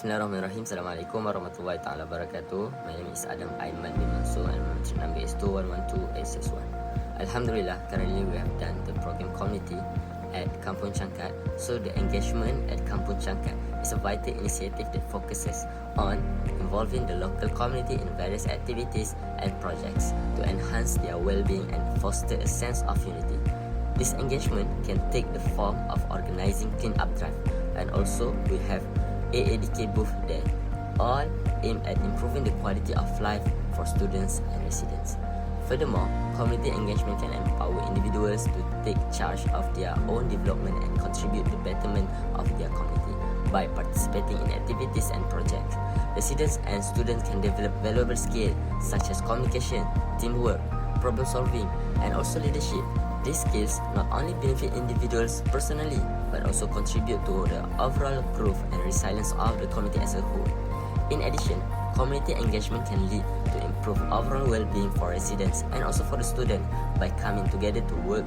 Bismillahirrahmanirrahim. Assalamualaikum warahmatullahi ta'ala wabarakatuh. My name is Adam Aiman bin Mansur and my mention number is 2112861. Alhamdulillah, currently we have done the program community at Kampung Changkat. So the engagement at Kampung Changkat is a vital initiative that focuses on involving the local community in various activities and projects to enhance their well-being and foster a sense of unity. This engagement can take the form of organizing clean-up drive, and also we have AADK booth there, all aimed at improving the quality of life for students and residents. Furthermore, community engagement can empower individuals to take charge of their own development and contribute to the betterment of their community by participating in activities and projects. Residents and students can develop valuable skills such as communication, teamwork, problem solving, and also leadership. These skills not only benefit individuals personally, but also contribute to the overall growth and resilience of the community as a whole. In addition, community engagement can lead to improved overall well-being for residents and also for the students by coming together to work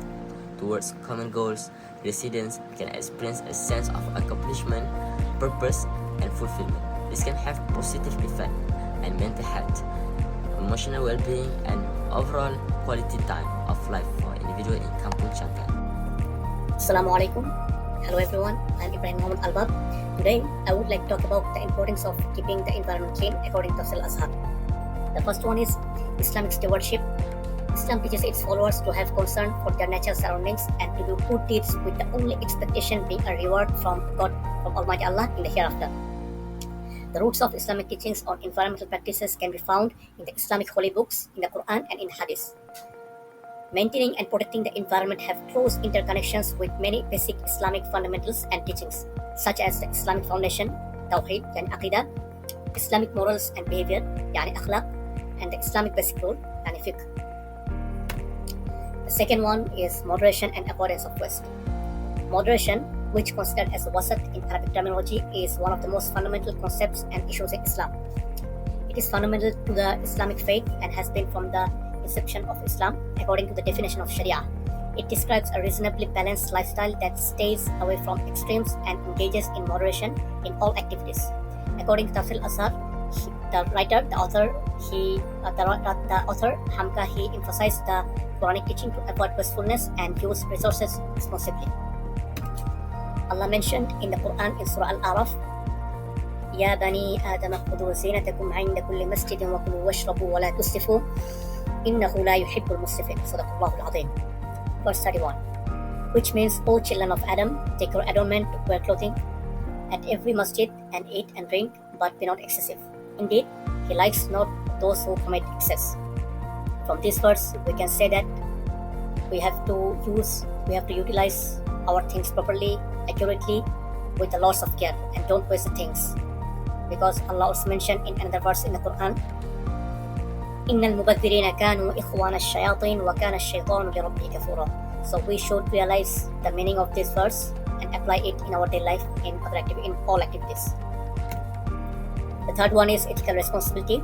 towards common goals. Residents can experience a sense of accomplishment, purpose, and fulfillment. This can have positive effect on mental health, emotional well-being, and overall quality time of life for individuals in Kampung Changkat. Assalamualaikum. Hello everyone, I'm Ibrahim Muhammad Albab. Today, I would like to talk about the importance of keeping the environment clean according to Rasa'il Azhar. The first one is Islamic stewardship. Islam teaches its followers to have concern for their natural surroundings and to do good deeds with the only expectation being a reward from God, from Almighty Allah in the hereafter. The roots of Islamic teachings on environmental practices can be found in the Islamic holy books, in the Quran, and in Hadith. Maintaining and protecting the environment have close interconnections with many basic Islamic fundamentals and teachings, such as the Islamic foundation, Tawheed, yani Aqidah, Islamic morals and behavior, yani Akhlaq, and the Islamic basic rule, yani Fiqh. The second one is moderation and avoidance of waste. Moderation, which considered as wasat in Arabic terminology, is one of the most fundamental concepts and issues in Islam. It is fundamental to the Islamic faith and has been from the inception of Islam according to the definition of Sharia. It describes a reasonably balanced lifestyle that stays away from extremes and engages in moderation in all activities. According to Rasa'il Azhar, the author Hamka, he emphasized the Quranic teaching to avoid wastefulness and use resources responsibly. Allah mentioned in the Quran in Surah Al-Araf, "Ya bani Adam khudhu zinatakum 'inda kulli masjidin wa kulu washrabu wa la tusrifu innahu la yuhibbul musrifin." Sadaqallahul azim. Verse 31, which means, "O children of Adam, take your adornment, wear clothing at every masjid and eat and drink, but be not excessive. Indeed, He likes not those who commit excess." From this verse, we can say that we have to utilize our things properly, accurately, with a lots of care, and don't waste the things. Because Allah also mentioned in another verse in the Quran, "Innal mubadhirina kanu ikhwana ash-shayatin wa kana ash-shaytanu li rabbih kafura." So we should realize the meaning of this verse and apply it in our daily life in all activities. The third one is ethical responsibility.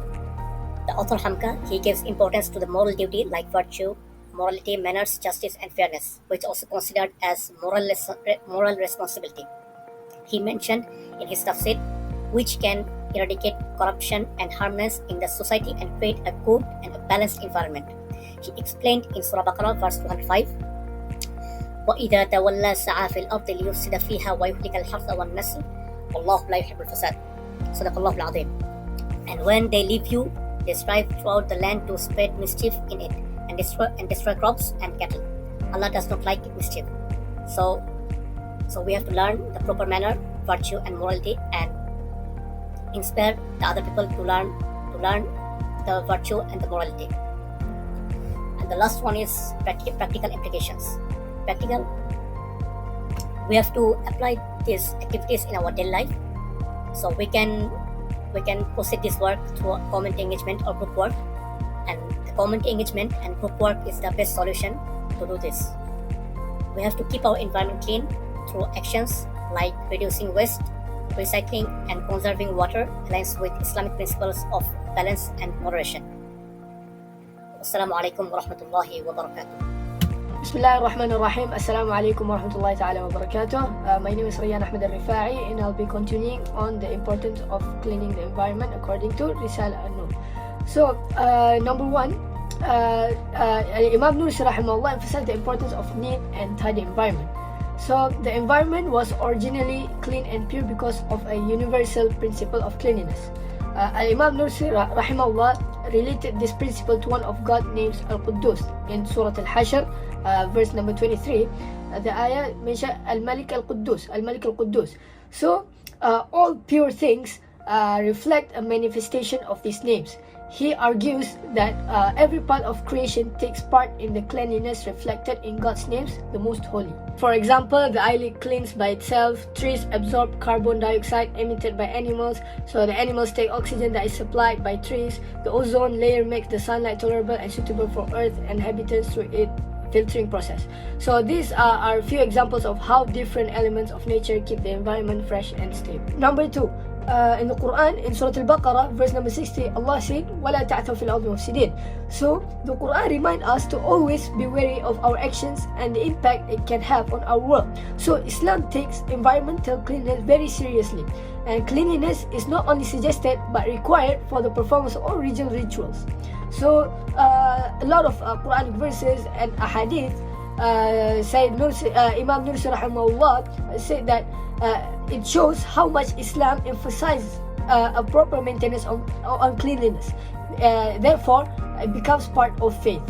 The author Hamka, he gives importance to the moral duty like virtue, morality, manners, justice, and fairness, which also considered as moral responsibility. He mentioned in his tafsir, which can eradicate corruption and harmlessness in the society and create a good and a balanced environment. He explained in Surah Baqarah verse 205, وَإِذَا تَوَلَّى سَعَى فِي الْأَرْضِ لِيُفْسِدَ فِيهَا وَيُهْلِكَ الْحَرْثَ وَالنَّسْلَ وَاللَّهُ لَا يُحِبُّ الْفَسَادَ. Sadaqallahul azim. And when they leave you, they strive throughout the land to spread mischief in it and destroy crops and cattle. Allah does not like mischief. So we have to learn the proper manner, virtue, and morality, and inspire the other people to learn the virtue and the morality. And the last one is practical implications. We have to apply these activities in our daily life, so we can proceed this work through community engagement or group work. And the community engagement and group work is the best solution to do this. We have to keep our environment clean through actions like reducing waste, recycling, and conserving water, aligns with Islamic principles of balance and moderation. Wassalamu alaikum warahmatullahi wabarakatuh. Bismillahirrahmanirrahim. Assalamu alaikum warahmatullahi ta'ala wabarakatuh. My name is Rayyan Ahmed Al-Rifa'i and I'll be continuing on the importance of cleaning the environment according to Rasa'il An-Nur. So, number one, Imam Nur rahimahullah emphasized the importance of neat and tidy environment. So, the environment was originally clean and pure because of a universal principle of cleanliness. Imam Nur rahimahullah related this principle to one of God's names Al-Quddus in Surah Al-Hashr, verse number 23. The ayah mentions Al-Malik Al-Quddus, Al-Malik Al-Quddus. So all pure things reflect a manifestation of these names. He argues that every part of creation takes part in the cleanliness reflected in God's names, the most holy. For example, the eyelid cleans by itself, trees absorb carbon dioxide emitted by animals, so the animals take oxygen that is supplied by trees. The ozone layer makes the sunlight tolerable and suitable for Earth and inhabitants through its filtering process. So these are a few examples of how different elements of nature keep the environment fresh and stable. Number two, in the Quran, in Surah Al-Baqarah, verse number 60, Allah said, وَلَا تَعْثَوْا فِي الْأَرْضِ مُفْسِدِينَ. So, the Quran reminds us to always be wary of our actions and the impact it can have on our world. So, Islam takes environmental cleanliness very seriously. And cleanliness is not only suggested but required for the performance of all religious rituals. So, a lot of Quranic verses and ahadith, Imam Nur rahimahullah said that it shows how much Islam emphasizes a proper maintenance on cleanliness. Therefore, it becomes part of faith.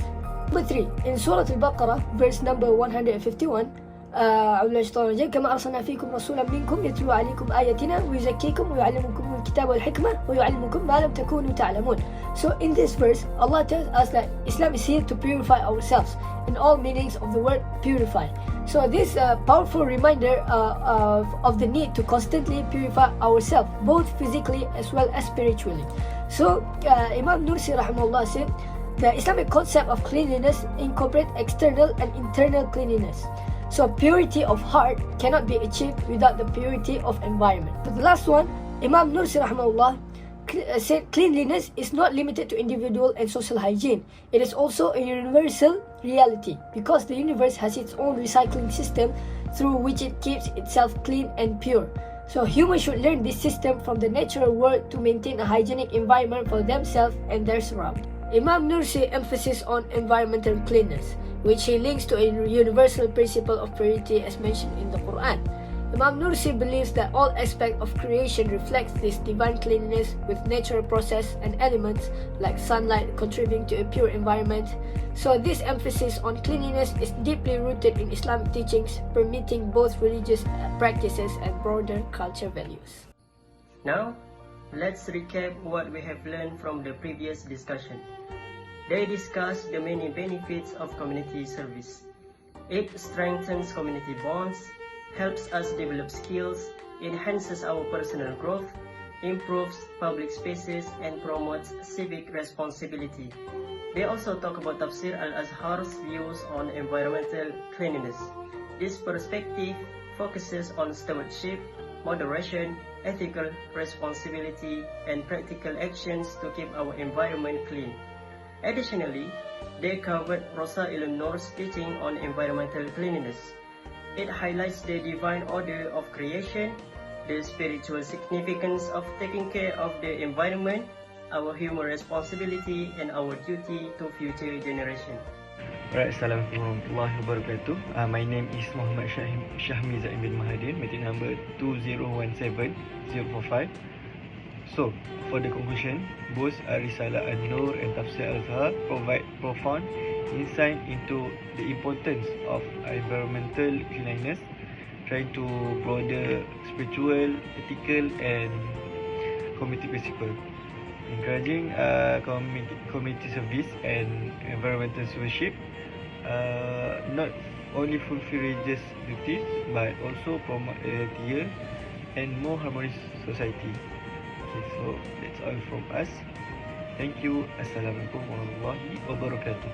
Number 3, in Surah Al-Baqarah, verse number 151, كما أرسلنا فيكم رسولا منكم يتلو عليكم آياتنا ويزكيكم ويعلمكم الكتاب والحكمة ويعلمكم ما لم تكونوا تعلمون. So in this verse, Allah tells us that Islam is here to purify ourselves in all meanings of the word purify. So this powerful reminder of the need to constantly purify ourselves, both physically as well as spiritually. So Imam Nursi rahimahullah said, the Islamic concept of cleanliness incorporates external and internal cleanliness. So purity of heart cannot be achieved without the purity of environment. But the last one, Imam Nursi rahimahullah said cleanliness is not limited to individual and social hygiene. It is also a universal reality because the universe has its own recycling system through which it keeps itself clean and pure. So humans should learn this system from the natural world to maintain a hygienic environment for themselves and their surroundings. Imam Nursi emphasis on environmental cleanness, which he links to a universal principle of purity as mentioned in the Quran. Imam Nursi believes that all aspects of creation reflects this divine cleanliness with natural process and elements like sunlight contributing to a pure environment. So this emphasis on cleanliness is deeply rooted in Islamic teachings, permitting both religious practices and broader culture values. Now, let's recap what we have learned from the previous discussion. They discussed the many benefits of community service. It strengthens community bonds, helps us develop skills, enhances our personal growth, improves public spaces, and promotes civic responsibility. They also talk about Tafsir Al-Azhar's views on environmental cleanliness. This perspective focuses on stewardship, moderation, ethical responsibility, and practical actions to keep our environment clean. Additionally, they covered Rasa'il An-Nur's teaching on environmental cleanliness. It highlights the divine order of creation, the spiritual significance of taking care of the environment, our human responsibility, and our duty to future generations. Alright, Assalamualaikum warahmatullahi wabarakatuh. My name is Muhammad Shahmi Zain bin Mahadin, meeting number 2017045. So, for the conclusion, both Risalah An-Nur and Tafsir Al-Azhar provide profound insight into the importance of environmental cleanliness, trying to broaden spiritual, ethical, and community principle, encouraging community service and environmental stewardship, not only fulfill religious duties but also promote a healthier and more harmonious society. Okay, so that's all from us. Thank you. Assalamualaikum warahmatullahi wabarakatuh.